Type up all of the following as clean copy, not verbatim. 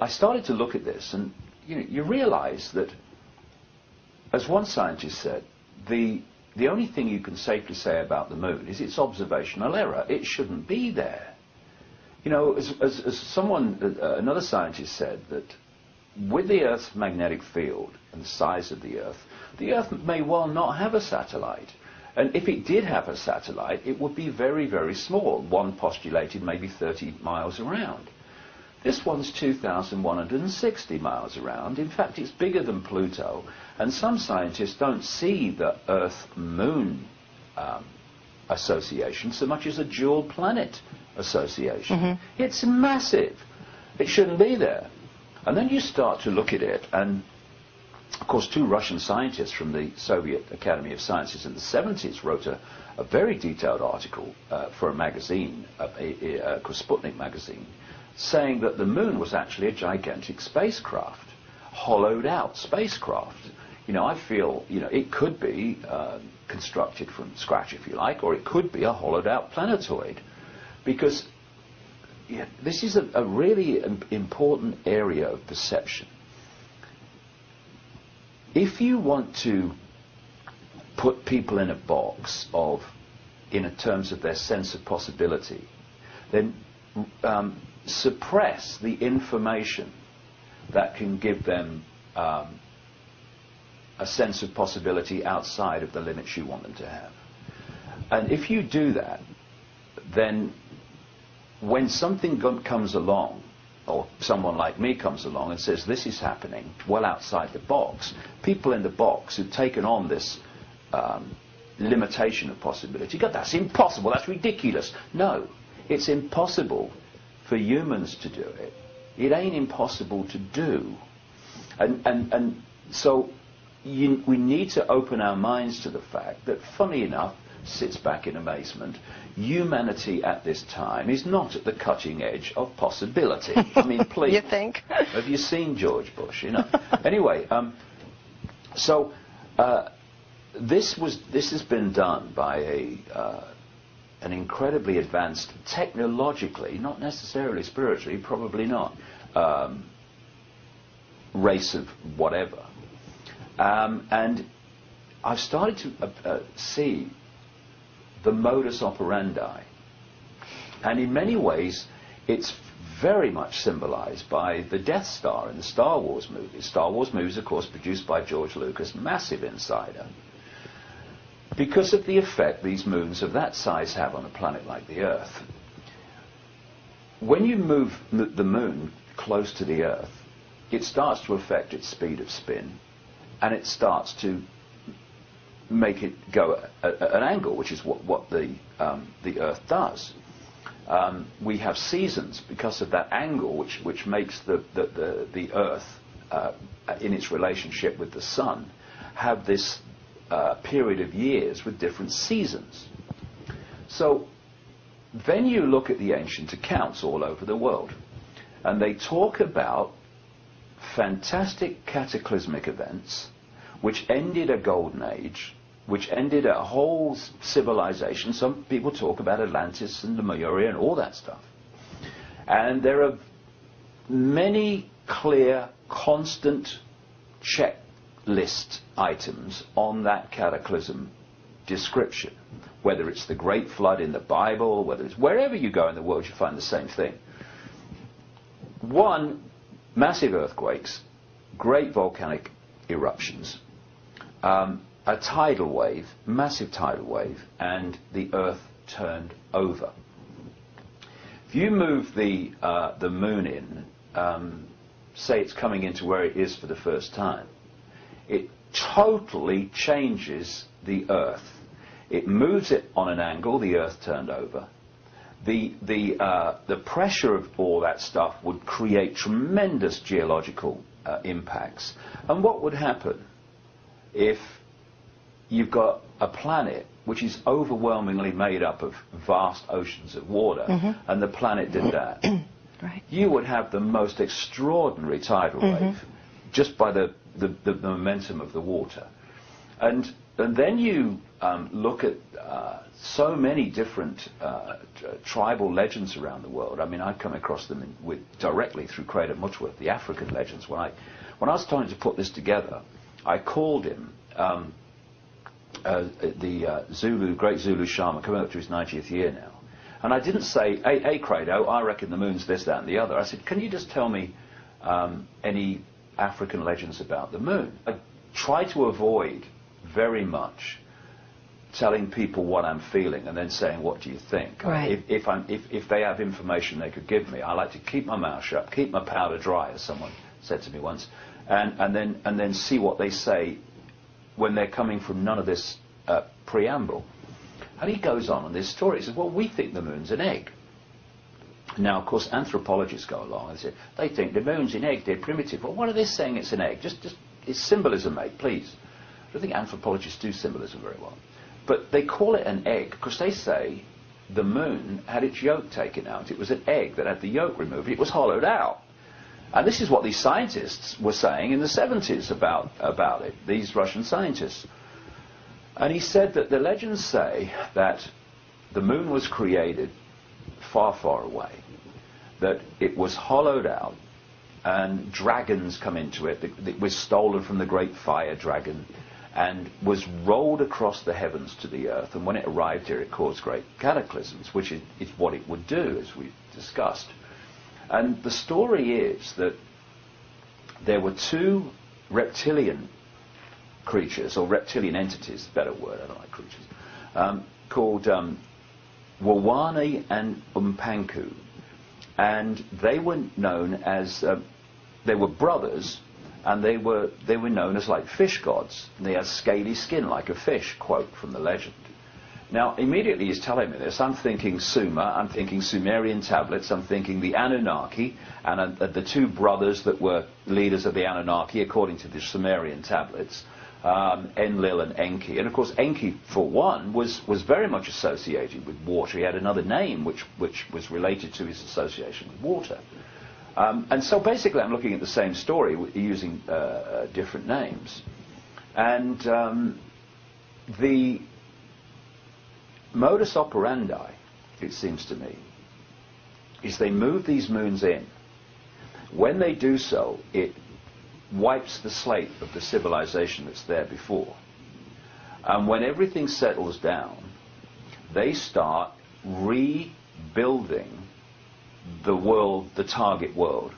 I started to look at this, and you realize that, as one scientist said, the only thing you can safely say about the moon is its observational error. It shouldn't be there. As someone, another scientist said, that with the Earth's magnetic field and the size of the Earth may well not have a satellite. And if it did have a satellite, it would be very, very small. One postulated maybe 30 miles around. This one's 2,160 miles around. In fact, it's bigger than Pluto. And some scientists don't see the Earth-Moon association so much as a dual planet association. Mm-hmm. It's massive. It shouldn't be there. And then you start to look at it, and of course 2 Russian scientists from the Soviet Academy of Sciences in the 70s wrote a very detailed article for a magazine, called Sputnik magazine, saying that the moon was actually a gigantic spacecraft, hollowed out spacecraft. I feel, it could be constructed from scratch, if you like, or it could be a hollowed out planetoid, because this is a really important area of perception. If you want to put people in a box in terms of their sense of possibility, then suppress the information that can give them a sense of possibility outside of the limits you want them to have. And if you do that, then when something comes along, or someone like me comes along and says this is happening well outside the box, people in the box who've taken on this limitation of possibility go, that's impossible, that's ridiculous. No, it's impossible for humans to do it. It ain't impossible to do. And so we need to open our minds to the fact that, funny enough, sits back in amazement, humanity at this time is not at the cutting edge of possibility. I mean, please. You think? Have you seen George Bush? Anyway, this has been done by an incredibly advanced, technologically, not necessarily spiritually, probably not, race of whatever. And I've started to see the modus operandi. And in many ways, it's very much symbolized by the Death Star in the Star Wars movies. Star Wars movies, of course, produced by George Lucas, massive insider. Because of the effect these moons of that size have on a planet like the Earth. When you move the moon close to the Earth, it starts to affect its speed of spin, and it starts to make it go at an angle, which is what the Earth does. We have seasons because of that angle, which makes the Earth, in its relationship with the Sun, have this period of years with different seasons. So then you look at the ancient accounts all over the world, and they talk about fantastic cataclysmic events which ended a golden age, which ended a whole civilization. Some people talk about Atlantis and Lemuria and all that stuff. And there are many clear, constant checklist items on that cataclysm description. Whether it's the Great Flood in the Bible, whether it's wherever you go in the world, you find the same thing. 1, massive earthquakes, great volcanic eruptions, a tidal wave, massive tidal wave, and the Earth turned over. If you move the moon in, say it's coming into where it is for the first time, it totally changes the Earth. It moves it on an angle, the Earth turned over. The pressure of all that stuff would create tremendous geological impacts. And what would happen if you've got a planet which is overwhelmingly made up of vast oceans of water, and the planet did that? Right. You would have the most extraordinary tidal wave just by the momentum of the water. And then you look at so many different tribal legends around the world. I mean, I come across them directly through Craig Muchworth, the African legends. When I was starting to put this together, I called him the great Zulu shaman, coming up to his 90th year now. And I didn't say, hey Credo, I reckon the moon's this, that, and the other. I said, can you just tell me any African legends about the moon? I try to avoid very much telling people what I'm feeling and then saying, what do you think? Right. If they have information they could give me, I like to keep my mouth shut, keep my powder dry, as someone said to me once, and then see what they say when they're coming from none of this preamble. And he goes on this story. He says, well, we think the moon's an egg. Now, of course, anthropologists go along and say, they think the moon's an egg, they're primitive. Well, what are they saying it's an egg? Just it's symbolism, mate, please. I don't think anthropologists do symbolism very well. But they call it an egg because they say the moon had its yolk taken out. It was an egg that had the yolk removed. It was hollowed out. And this is what these scientists were saying in the 70s about it, these Russian scientists. And he said that the legends say that the moon was created far, far away, that it was hollowed out and dragons come into it. It was stolen from the great fire dragon and was rolled across the heavens to the earth. And when it arrived here, it caused great cataclysms, which is what it would do, as we've discussed. And the story is that there were two reptilian creatures, or reptilian entities, better word, I don't like creatures, called Wawane and Umpanku. And they were known as, they were brothers, and they were known as like fish gods. And they had scaly skin like a fish, quote from the legend. Now, immediately he's telling me this, I'm thinking Sumer, I'm thinking Sumerian tablets, I'm thinking the Anunnaki, and the two brothers that were leaders of the Anunnaki, according to the Sumerian tablets, Enlil and Enki. And of course, Enki, for one, was very much associated with water. He had another name which was related to his association with water. And so basically I'm looking at the same story using different names. And the modus operandi, it seems to me, is they move these moons in. When they do so, it wipes the slate of the civilization that's there before. And when everything settles down, they start rebuilding the world, the target world,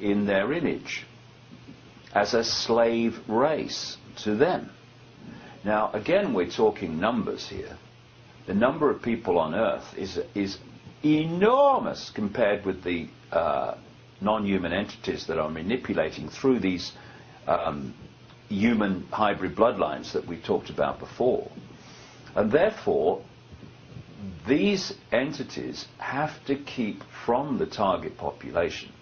in their image, as a slave race to them. Now, again, we're talking numbers here. The number of people on Earth is enormous compared with the non-human entities that are manipulating through these human hybrid bloodlines that we talked about before. And therefore, these entities have to keep from the target population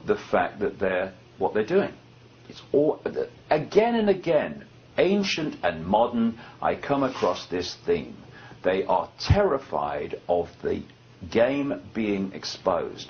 the fact that what they're doing. It's all, again and again, ancient and modern, I come across this theme. They are terrified of the game being exposed.